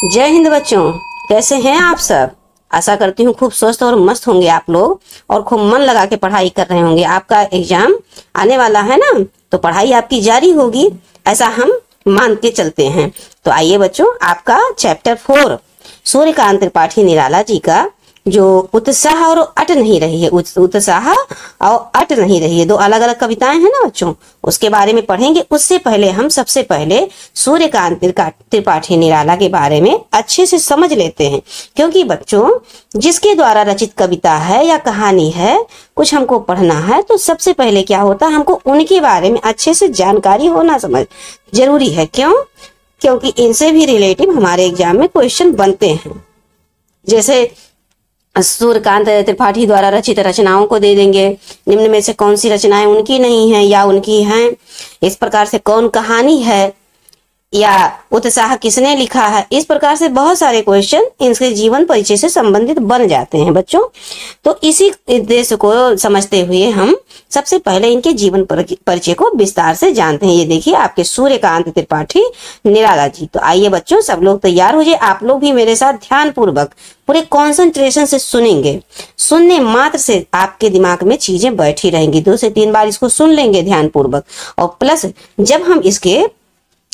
जय हिंद बच्चों, कैसे हैं आप सब। आशा करती हूँ खूब स्वस्थ और मस्त होंगे आप लोग और खूब मन लगा के पढ़ाई कर रहे होंगे। आपका एग्जाम आने वाला है ना, तो पढ़ाई आपकी जारी होगी, ऐसा हम मान के चलते हैं। तो आइए बच्चों, आपका चैप्टर 4 सूर्यकांत त्रिपाठी निराला जी का जो उत्साह और अट नहीं रही है, उत्साह और अट नहीं रही है, दो अलग अलग कविताएं हैं ना बच्चों, उसके बारे में पढ़ेंगे। उससे पहले हम सबसे पहले सूर्यकांत त्रिपाठी निराला के बारे में अच्छे से समझ लेते हैं, क्योंकि बच्चों जिसके द्वारा रचित कविता है या कहानी है, कुछ हमको पढ़ना है तो सबसे पहले क्या होता है, हमको उनके बारे में अच्छे से जानकारी होना समझ जरूरी है। क्यों? क्योंकि इनसे भी रिलेटिव हमारे एग्जाम में क्वेश्चन बनते हैं। जैसे सूर्यकांत त्रिपाठी द्वारा रचित रचनाओं को दे देंगे, निम्न में से कौन सी रचनाएं उनकी नहीं है या उनकी हैं, इस प्रकार से कौन कहानी है या उत्साह किसने लिखा है, इस प्रकार से बहुत सारे क्वेश्चन इनके जीवन परिचय से संबंधित बन जाते हैं बच्चों। तो इसी उद्देश्य को समझते हुए हम सबसे पहले इनके जीवन परिचय को विस्तार से जानते हैं। ये देखिए आपके सूर्यकांत त्रिपाठी निराला जी। तो आइए बच्चों, सब लोग तैयार हो जाए। आप लोग भी मेरे साथ ध्यान पूर्वक पूरे कंसंट्रेशन से सुनेंगे। सुनने मात्र से आपके दिमाग में चीजें बैठी रहेंगी। 2 से 3 बार इसको सुन लेंगे ध्यान पूर्वक, और प्लस जब हम इसके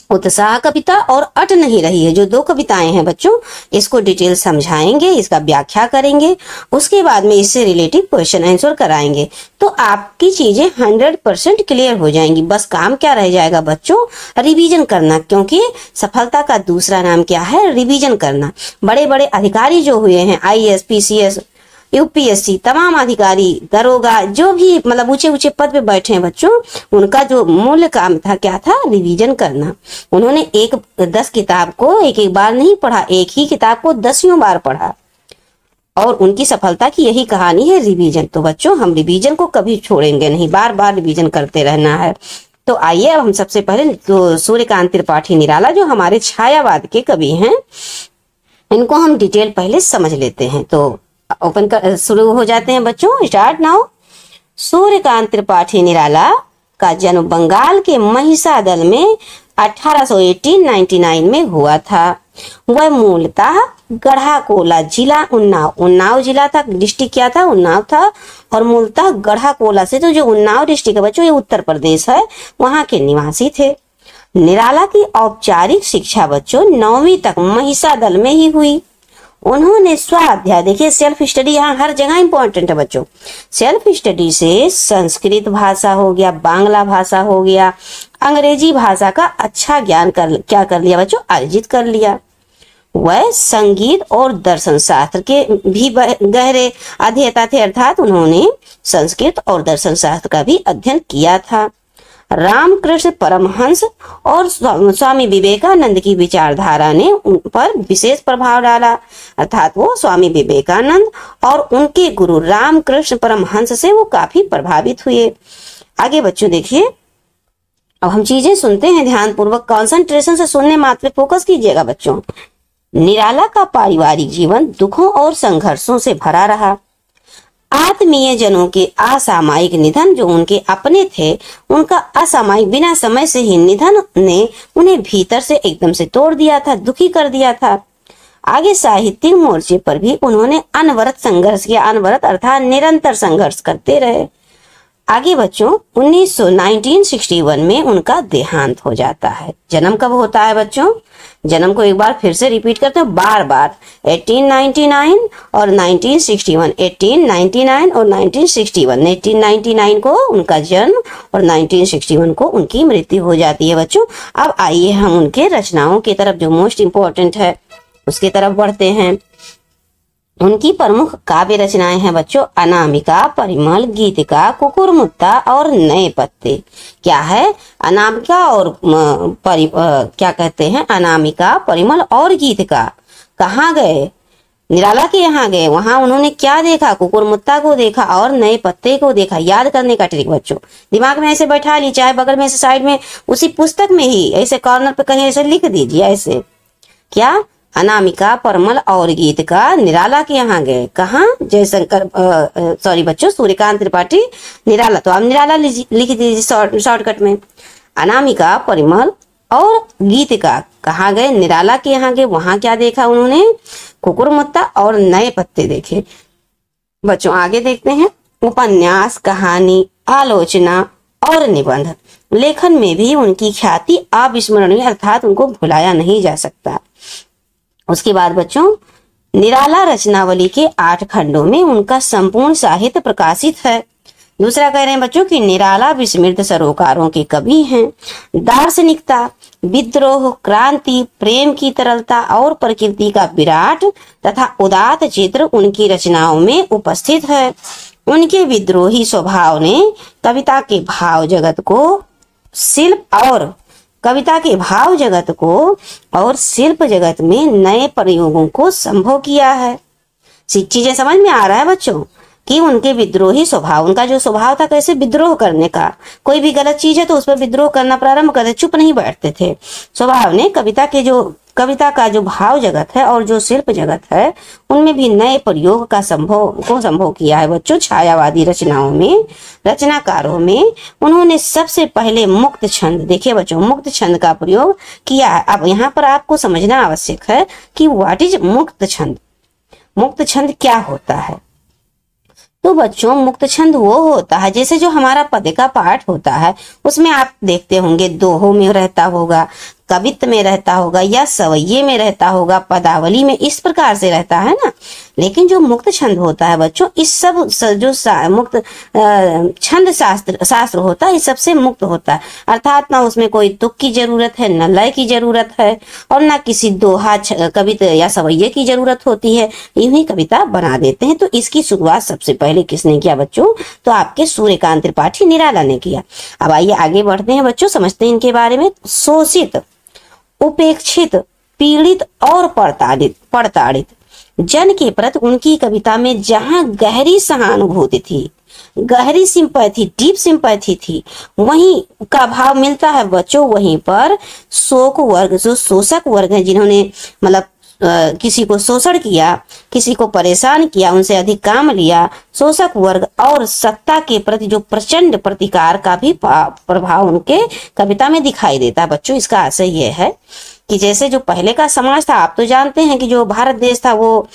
उत्साह कविता और अट नहीं रही है, जो 2 कविताएं हैं बच्चों, इसको डिटेल समझाएंगे, इसका व्याख्या करेंगे, उसके बाद में इससे रिलेटिव क्वेश्चन आंसर कराएंगे, तो आपकी चीजें 100% क्लियर हो जाएंगी। बस काम क्या रह जाएगा बच्चों, रिवीजन करना, क्योंकि सफलता का दूसरा नाम क्या है, रिवीजन करना। बड़े बड़े अधिकारी जो हुए हैं, IAS, PCS, UPSC, तमाम अधिकारी, दरोगा, जो भी मतलब ऊंचे ऊंचे पद पे बैठे हैं बच्चों, उनका जो मूल काम था क्या था, रिवीजन करना। उन्होंने 10 किताब को एक बार नहीं पढ़ा, एक ही किताब को 10 बार पढ़ा, और उनकी सफलता की यही कहानी है, रिवीजन। तो बच्चों हम रिवीजन को कभी छोड़ेंगे नहीं, बार बार रिवीजन करते रहना है। तो आइए अब हम सबसे पहले तो सूर्यकांत त्रिपाठी निराला जो हमारे छायावाद के कवि हैं, इनको हम डिटेल पहले समझ लेते हैं। तो ओपन कर शुरू हो जाते हैं बच्चों, स्टार्ट नाउ। सूर्यकांत त्रिपाठी निराला का जन्म बंगाल के महिसादल में 1899 में हुआ था। वह मूलतः गढ़ाकोला जिला, उन्नाव जिला था, डिस्ट्रिक्ट क्या था, उन्नाव था, और मूलतः गढ़ाकोला से, तो जो उन्नाव डिस्ट्रिक्ट है बच्चों, ये उत्तर प्रदेश है, वहां के निवासी थे। निराला की औपचारिक शिक्षा बच्चों 9वीं तक महिसादल में ही हुई। उन्होंने स्वाध्याय, देखिए सेल्फ स्टडी यहाँ हर जगह इंपॉर्टेंट है बच्चों। सेल्फ स्टडी से संस्कृत भाषा हो गया, बांग्ला भाषा हो गया, अंग्रेजी भाषा का अच्छा ज्ञान कर लिया बच्चों, अर्जित कर लिया। वह संगीत और दर्शन शास्त्र के भी गहरे अध्येता थे, अर्थात उन्होंने संस्कृत और दर्शन शास्त्र का भी अध्ययन किया था। रामकृष्ण परमहंस और स्वामी विवेकानंद की विचारधारा ने उन पर विशेष प्रभाव डाला, अर्थात वो स्वामी विवेकानंद और उनके गुरु रामकृष्ण परमहंस से वो काफी प्रभावित हुए। आगे बच्चों देखिए, अब हम चीजें सुनते हैं ध्यान पूर्वक, कंसंट्रेशन से सुनने मात्र पे फोकस कीजिएगा बच्चों। निराला का पारिवारिक जीवन दुखों और संघर्षों से भरा रहा। आत्मीय जनों के असामयिक निधन, जो उनके अपने थे, उनका असामयिक बिना समय से ही निधन ने उन्हें भीतर से एकदम से तोड़ दिया था, दुखी कर दिया था। आगे साहित्यिक मोर्चे पर भी उन्होंने अनवरत संघर्ष किया, अनवरत अर्थात निरंतर संघर्ष करते रहे। आगे बच्चों 1961 में उनका देहांत हो जाता है। जन्म कब होता है बच्चों, जन्म को एक बार फिर से रिपीट करते हैं बार बार, 1899 और 1961, 1899 और 1961, 1899 को उनका जन्म और 1961 को उनकी मृत्यु हो जाती है बच्चों। अब आइए हम उनके रचनाओं की तरफ, जो मोस्ट इंपॉर्टेंट है उसकी तरफ बढ़ते हैं। उनकी प्रमुख काव्य रचनाएं हैं बच्चों, अनामिका, परिमल, गीतिका, कुकुरमुत्ता और नए पत्ते। क्या है अनामिका और क्या कहते हैं, अनामिका, परिमल और गीतिका। कहाँ गए, निराला के यहाँ गए, वहां उन्होंने क्या देखा, कुकुरमुत्ता को देखा और नए पत्ते को देखा। याद करने का ट्रिक बच्चों, दिमाग में ऐसे बैठा ली, चाहे बगल में ऐसे साइड में उसी पुस्तक में ही ऐसे कॉर्नर पे कहीं ऐसे लिख दीजिए, ऐसे क्या, अनामिका, परमल और गीतिका निराला के यहाँ गए। कहाँ, जयशंकर, सॉरी बच्चों, सूर्यकांत त्रिपाठी निराला, तो आप निराला लिख दीजिए शॉर्टकट में। अनामिका, परिमल और गीत का कहाँ गए, निराला के यहाँ गए, वहां क्या देखा उन्होंने, कुकुरमुत्ता और नए पत्ते देखे। बच्चों आगे देखते हैं, उपन्यास, कहानी, आलोचना और निबंध लेखन में भी उनकी ख्याति अविस्मरणीय अर्थात उनको भुलाया नहीं जा सकता। उसके बाद बच्चों निराला रचनावली के 8 खंडों में उनका संपूर्ण साहित्य प्रकाशित है। दूसरा कह रहे हैं बच्चों कि निराला विस्मृत सरोकारों के कवि हैं। दार्शनिकता, विद्रोह, क्रांति, प्रेम की तरलता और प्रकृति का विराट तथा उदात्त चित्र उनकी रचनाओं में उपस्थित है। उनके विद्रोही स्वभाव ने कविता के भाव जगत को और शिल्प जगत में नए प्रयोगों को संभव किया है। चीजें समझ में आ रहा है बच्चों कि उनके विद्रोही स्वभाव, उनका जो स्वभाव था कैसे विद्रोह करने का, कोई भी गलत चीज है तो उस पर विद्रोह करना प्रारंभ करते, चुप नहीं बैठते थे। स्वभाव ने कविता का जो भाव जगत है और जो शिल्प जगत है उनमें भी नए प्रयोग का संभव किया है। बच्चों छायावादी रचनाओं में, रचनाकारों में उन्होंने सबसे पहले मुक्त छंद, देखिए बच्चों मुक्त छंद का प्रयोग किया है। अब यहाँ पर आपको समझना आवश्यक है कि व्हाट इज मुक्त छंद। मुक्त छंद क्या होता है? तो बच्चों मुक्त छंद वो होता है जैसे जो हमारा पद्य का पाठ होता है उसमें आप देखते होंगे दोहों में रहता होगा, कवित्व में रहता होगा या सवैये में रहता होगा, पदावली में, इस प्रकार से रहता है ना। लेकिन जो मुक्त छंद होता है बच्चों, इस सब जो मुक्त छंद शास्त्र होता है इस सबसे मुक्त होता है, अर्थात ना उसमें कोई तुक की जरूरत है, न लय की जरूरत है और ना किसी दोहा कविता या सवैये की जरूरत होती है, यूं ही कविता बना देते हैं। तो इसकी शुरुआत सबसे पहले किसने किया बच्चों? तो आपके सूर्यकांत त्रिपाठी निराला ने किया। अब आइए आगे बढ़ते हैं बच्चों, समझते हैं इनके बारे में। शोषित, उपेक्षित, पीड़ित और प्रताड़ित जन के प्रति उनकी कविता में जहां गहरी सहानुभूति थी, गहरी सिंपैथी, डीप सिंपैथी थी, वहीं का भाव मिलता है बच्चों। वहीं पर शोक वर्ग, जो शोषक वर्ग है, जिन्होंने मतलब किसी को शोषण किया, किसी को परेशान किया, उनसे अधिक काम लिया, शोषक वर्ग और सत्ता के प्रति जो प्रचंड प्रतिकार का भी प्रभाव उनके कविता में दिखाई देता है। बच्चों इसका आशय यह है कि जैसे जो पहले का समाज था, आप तो जानते हैं कि जो भारत देश था वो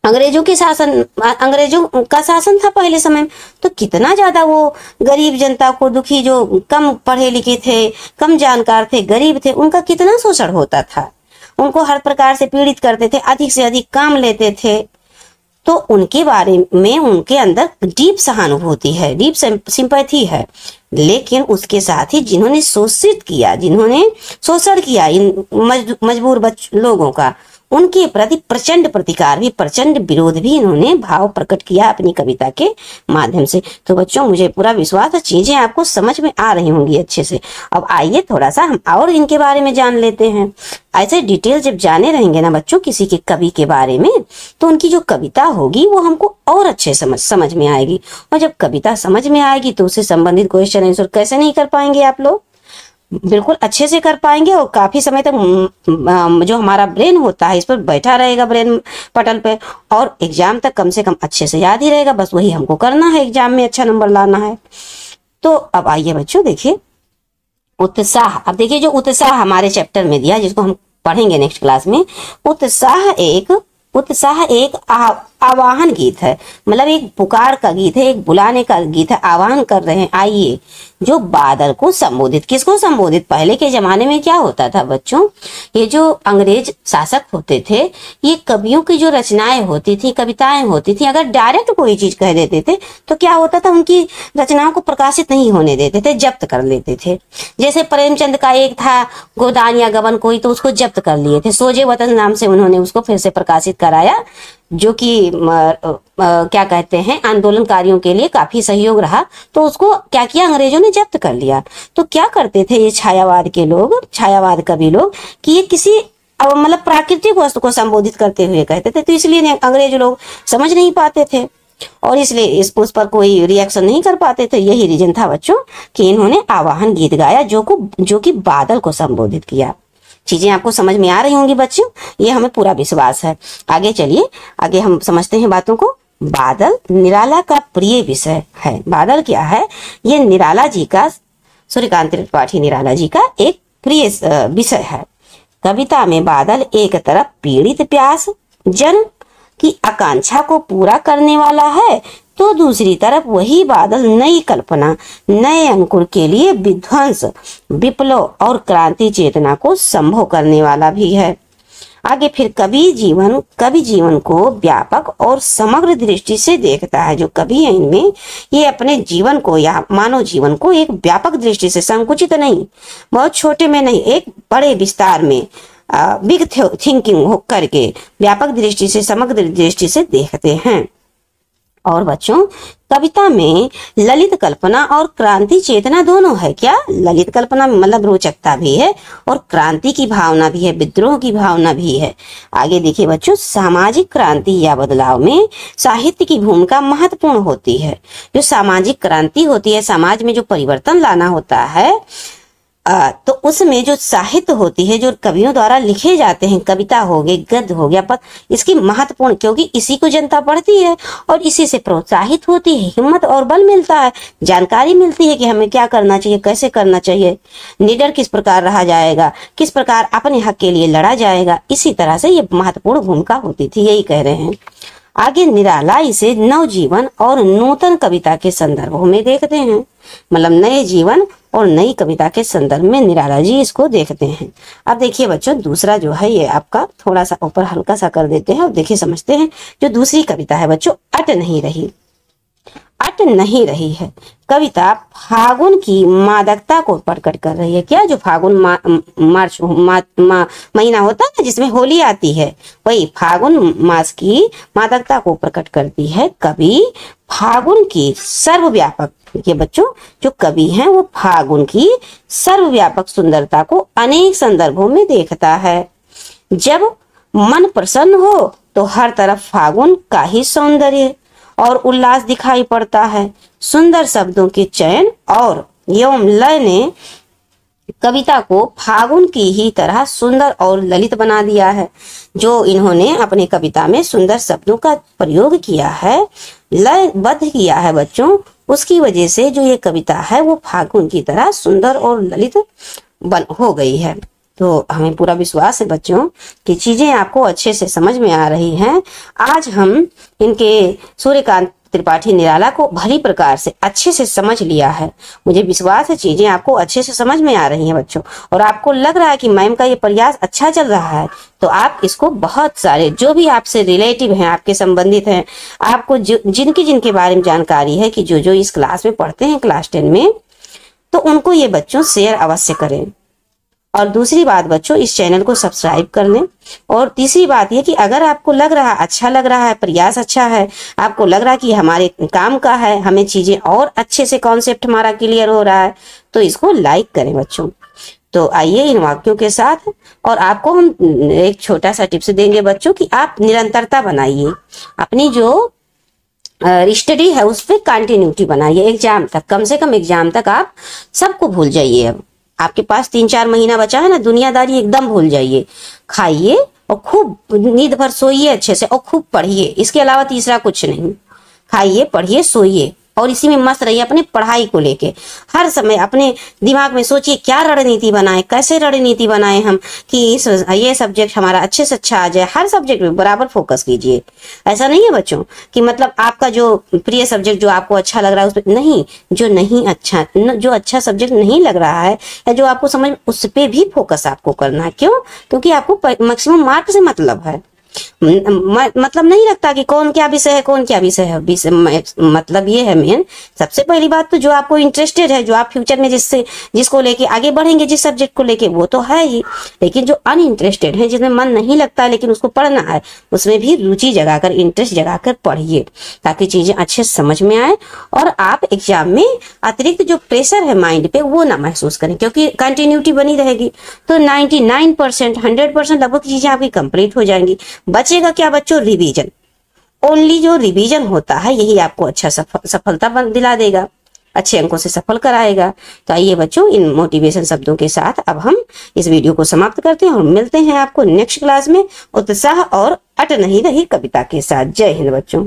अंग्रेजों का शासन था पहले समय, तो कितना ज्यादा वो गरीब जनता को, दुखी जो कम पढ़े लिखे थे, कम जानकार थे, गरीब थे, उनका कितना शोषण होता था, उनको हर प्रकार से पीड़ित करते थे, अधिक से अधिक काम लेते थे। तो उनके बारे में उनके अंदर डीप सहानुभूति है, डीप सिंपैथी है। लेकिन उसके साथ ही जिन्होंने शोषित किया, जिन्होंने शोषण किया इन मजबूर लोगों का, उनके प्रति प्रचंड प्रतिकार भी, प्रचंड विरोध भी इन्होंने भाव प्रकट किया अपनी कविता के माध्यम से। तो बच्चों मुझे पूरा विश्वास है चीजें आपको समझ में आ रही होंगी अच्छे से। अब आइए थोड़ा सा हम और इनके बारे में जान लेते हैं। ऐसे डिटेल जब जाने रहेंगे ना बच्चों किसी के कवि के बारे में, तो उनकी जो कविता होगी वो हमको और अच्छे समझ में आएगी। और जब कविता समझ में आएगी तो उससे संबंधित क्वेश्चन आंसर कैसे नहीं कर पाएंगे आप लोग? बिल्कुल अच्छे से कर पाएंगे और काफी समय तक जो हमारा ब्रेन होता है इस पर बैठा रहेगा, ब्रेन पटल पे, और एग्जाम तक कम से कम अच्छे से याद ही रहेगा। बस वही हमको करना है, एग्जाम में अच्छा नंबर लाना है। तो अब आइए बच्चों देखिए उत्साह। अब देखिए जो उत्साह हमारे चैप्टर में दिया, जिसको हम पढ़ेंगे नेक्स्ट क्लास में, उत्साह एक आवाहन गीत है, मतलब एक पुकार का गीत है, एक बुलाने का गीत है, आह्वान कर रहे हैं आइए, जो बादल को संबोधित, किसको संबोधित? पहले के जमाने में क्या होता था बच्चों, ये जो अंग्रेज शासक होते थे, ये कवियों की जो रचनाएं होती थी, कविताएं होती थी, अगर डायरेक्ट कोई चीज कह देते थे तो क्या होता था, उनकी रचनाओं को प्रकाशित नहीं होने देते थे, जब्त कर लेते थे। जैसे प्रेमचंद का एक था गोदान या गबन कोई, तो उसको जब्त कर लिए थे, सोजे वतन नाम से उन्होंने उसको फिर से प्रकाशित कराया, जो कि क्या कहते हैं आंदोलनकारियों के लिए काफी सहयोग रहा। तो उसको क्या किया, अंग्रेजों ने जब्त कर लिया। तो क्या करते थे ये छायावाद के लोग, छायावाद कवि लोग, कि ये किसी मतलब प्राकृतिक वस्तु को संबोधित करते हुए कहते थे, तो इसलिए अंग्रेज लोग समझ नहीं पाते थे और इसलिए उस पर कोई रिएक्शन नहीं कर पाते थे। यही रीजन था बच्चों कि इन्होंने आवाहन गीत गाया जो कि बादल को संबोधित किया। चीजें आपको समझ में आ रही होंगी बच्चों, ये हमें पूरा विश्वास है। आगे चलिए, आगे हम समझते हैं बातों को। बादल निराला का प्रिय विषय है। बादल क्या है? ये निराला जी का, सूर्यकांत त्रिपाठी निराला जी का एक प्रिय विषय है। कविता में बादल एक तरफ पीड़ित प्यास जन की आकांक्षा को पूरा करने वाला है, तो दूसरी तरफ वही बादल नई कल्पना, नए अंकुर के लिए विध्वंस, विप्लव और क्रांति चेतना को संभव करने वाला भी है। आगे फिर कवि जीवन को व्यापक और समग्र दृष्टि से देखता है। जो कवि है इनमें, ये अपने जीवन को या मानव जीवन को एक व्यापक दृष्टि से, संकुचित नहीं, बहुत छोटे में नहीं, एक बड़े विस्तार में, बिग थिंकिंग हो करके व्यापक दृष्टि से, समग्र दृष्टि से देखते हैं। और बच्चों, कविता में ललित कल्पना और क्रांति चेतना दोनों है। क्या? ललित कल्पना में मतलब रोचकता भी है और क्रांति की भावना भी है, विद्रोह की भावना भी है। आगे देखिए बच्चों, सामाजिक क्रांति या बदलाव में साहित्य की भूमिका महत्वपूर्ण होती है। जो सामाजिक क्रांति होती है, समाज में जो परिवर्तन लाना होता है, तो उसमें जो साहित्य होती है, जो कवियों द्वारा लिखे जाते हैं, कविता हो गई, गद्य हो गया, इसकी महत्वपूर्ण, क्योंकि इसी को जनता पढ़ती है और इसी से प्रोत्साहित होती है, हिम्मत और बल मिलता है, जानकारी मिलती है कि हमें क्या करना चाहिए, कैसे करना चाहिए, निडर किस प्रकार रहा जाएगा, किस प्रकार अपने हक के लिए लड़ा जाएगा। इसी तरह से ये महत्वपूर्ण भूमिका होती थी, यही कह रहे हैं। आगे निराला इसे नवजीवन और नूतन कविता के संदर्भों में देखते हैं, मतलब नए जीवन और नई कविता के संदर्भ में निराला जी इसको देखते हैं। अब देखिए बच्चों, दूसरा जो है ये आपका थोड़ा सा ऊपर हल्का सा कर देते हैं और देखिए समझते हैं। जो दूसरी कविता है बच्चों, अट नहीं रही है। कविता फागुन की मादकता को प्रकट कर रही है। क्या? जो फागुन महीना होता है ना, जिसमें होली आती है, वही फागुन मास की मादकता को प्रकट करती है। कवि फागुन की सर्वव्यापक, ये बच्चों जो कवि हैं वो फागुन की सर्वव्यापक सुंदरता को अनेक संदर्भों में देखता है। जब मन प्रसन्न हो तो हर तरफ फागुन का ही सौंदर्य और उल्लास दिखाई पड़ता है। सुंदर शब्दों के चयन और एवं लय ने कविता को फागुन की ही तरह सुंदर और ललित बना दिया है। जो इन्होंने अपने कविता में सुंदर शब्दों का प्रयोग किया है, लयबद्ध किया है बच्चों, उसकी वजह से जो ये कविता है वो फागुन की तरह सुंदर और ललित हो गई है। तो हमें पूरा विश्वास है बच्चों कि चीजें आपको अच्छे से समझ में आ रही हैं। आज हम इनके सूर्यकांत त्रिपाठी निराला को भली प्रकार से अच्छे से समझ लिया है। मुझे विश्वास है चीजें आपको अच्छे से समझ में आ रही हैं बच्चों, और आपको लग रहा है कि मैम का ये प्रयास अच्छा चल रहा है, तो आप इसको बहुत सारे जो भी आपसे रिलेटिव हैं, आपके संबंधित हैं, आपको जिनके बारे में जानकारी है कि जो इस क्लास में पढ़ते हैं, क्लास 10 में, तो उनको ये बच्चों शेयर अवश्य करें। और दूसरी बात बच्चों, इस चैनल को सब्सक्राइब कर लें। और तीसरी बात ये कि अगर आपको लग रहा अच्छा लग रहा है, प्रयास अच्छा है, आपको लग रहा है कि हमारे काम का है, हमें चीजें और अच्छे से कॉन्सेप्ट हमारा क्लियर हो रहा है, तो इसको लाइक करें बच्चों। तो आइए इन वाक्यों के साथ, और आपको हम एक छोटा सा टिप्स देंगे बच्चों कि आप निरंतरता बनाइए, अपनी जो स्टडी है उस पर कंटिन्यूटी बनाइए। एग्जाम तक, कम से कम एग्जाम तक आप सबको भूल जाइए। अब आपके पास 3-4 महीना बचा है ना, दुनियादारी एकदम भूल जाइए। खाइए और खूब नींद भर सोइए अच्छे से, और खूब पढ़िए। इसके अलावा तीसरा कुछ नहीं। खाइए, पढ़िए, सोइए, और इसी में मस्त रहिए। अपनी पढ़ाई को लेके हर समय अपने दिमाग में सोचिए क्या रणनीति बनाए, कैसे रणनीति बनाए हम कि ये सब्जेक्ट हमारा अच्छे से अच्छा आ जाए। हर सब्जेक्ट में बराबर फोकस कीजिए। ऐसा नहीं है बच्चों कि मतलब आपका जो प्रिय सब्जेक्ट जो आपको अच्छा लग रहा है उस पर नहीं, जो अच्छा सब्जेक्ट नहीं लग रहा है या जो आपको समझ, उस पर भी फोकस आपको करना है। क्यों? क्योंकि आपको मैक्सिमम मार्क से मतलब है। मतलब नहीं रखता कि कौन क्या विषय है, कौन क्या विषय है। मतलब ये है मेन, सबसे पहली बात तो जो आपको इंटरेस्टेड है, जो आप फ्यूचर में जिसको लेके आगे बढ़ेंगे, जिस सब्जेक्ट को लेके, वो तो है ही। लेकिन जो अनइंटरेस्टेड है, जिसमें मन नहीं लगता लेकिन उसको पढ़ना है, उसमें भी रुचि जगाकर, इंटरेस्ट जगाकर पढ़िए, ताकि चीजें अच्छे से समझ में आए और आप एग्जाम में अतिरिक्त जो प्रेशर है माइंड पे वो ना महसूस करें, क्योंकि कंटिन्यूटी बनी रहेगी। तो 99%, 100% लगभग चीजें आपकी कंप्लीट हो जाएंगी। बचेगा क्या बच्चों? रिवीजन। ओनली जो रिवीजन होता है यही आपको अच्छा सफलता दिला देगा, अच्छे अंकों से सफल कराएगा। तो आइए बच्चों, इन मोटिवेशन शब्दों के साथ अब हम इस वीडियो को समाप्त करते हैं और मिलते हैं आपको नेक्स्ट क्लास में उत्साह और अट नहीं रही कविता के साथ। जय हिंद बच्चों।